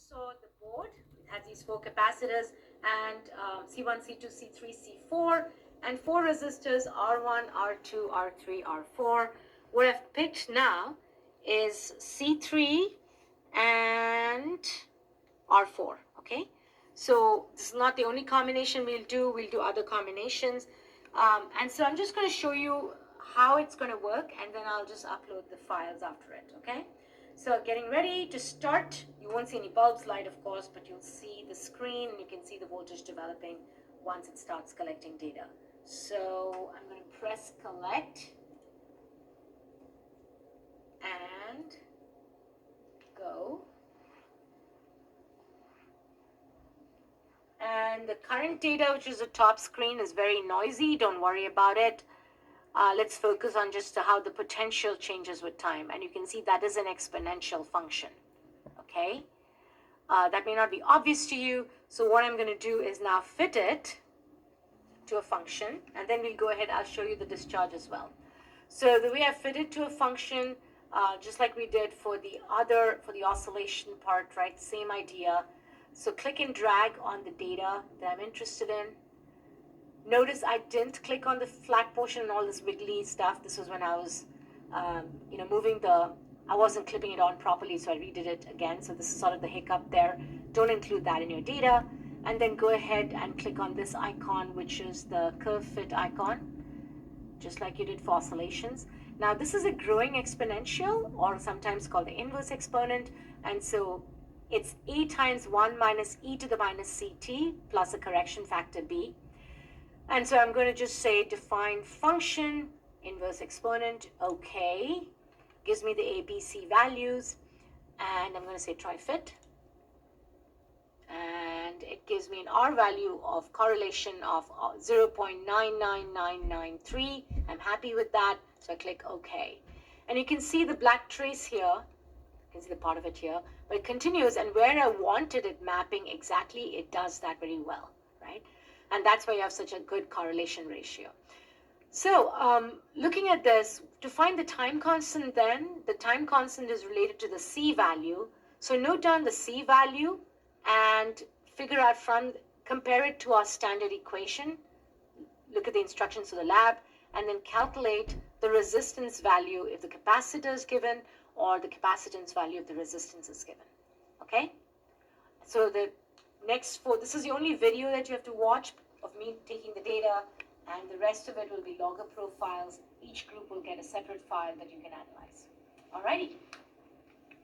saw the board. It has these 4 capacitors and C1, C2, C3, C4, and 4 resistors, R1, R2, R3, R4. What I've picked now is C3 and R4, okay? So this is not the only combination we'll do other combinations. And so I'm just going to show you how it's going to work, and then I'll just upload the files after it, okay? So getting ready to start. You won't see any bulbs light, of course, but you'll see the screen and you can see the voltage developing once it starts collecting data. So I'm going to press collect and go. And the current data, which is the top screen, is very noisy. Don't worry about it. Let's focus on just how the potential changes with time. And you can see that is an exponential function, okay? That may not be obvious to you. So what I'm going to do is now fit it to a function. And then we'll go ahead, I'll show you the discharge as well. So the way I fit it to a function, just like we did for the oscillation part, right? Same idea. So click and drag on the data that I'm interested in. Notice I didn't click on the flat portion and all this wiggly stuff. This was when I was, moving I wasn't clipping it on properly, so I redid it again. So this is sort of the hiccup there. Don't include that in your data. And then go ahead and click on this icon, which is the curve fit icon, just like you did for oscillations. Now this is a growing exponential, or sometimes called the inverse exponent. And so it's a times 1 minus e to the minus ct plus a correction factor b. And so I'm going to just say define function, inverse exponent, okay. Gives me the A, B, C values. And I'm going to say try fit. And it gives me an R value of correlation of 0.99993. I'm happy with that. So I click OK. And you can see the black trace here. You can see the part of it here. But it continues. And where I wanted it mapping exactly, it does that very well, right? And that's why you have such a good correlation ratio. So looking at this, to find the time constant then, the time constant is related to the C value. So note down the C value and figure out compare it to our standard equation. Look at the instructions to the lab and then calculate the resistance value if the capacitor is given or the capacitance value if the resistance is given, okay? So this is the only video that you have to watch of me taking the data, and the rest of it will be logger profiles. Each group will get a separate file that you can analyze. Alrighty.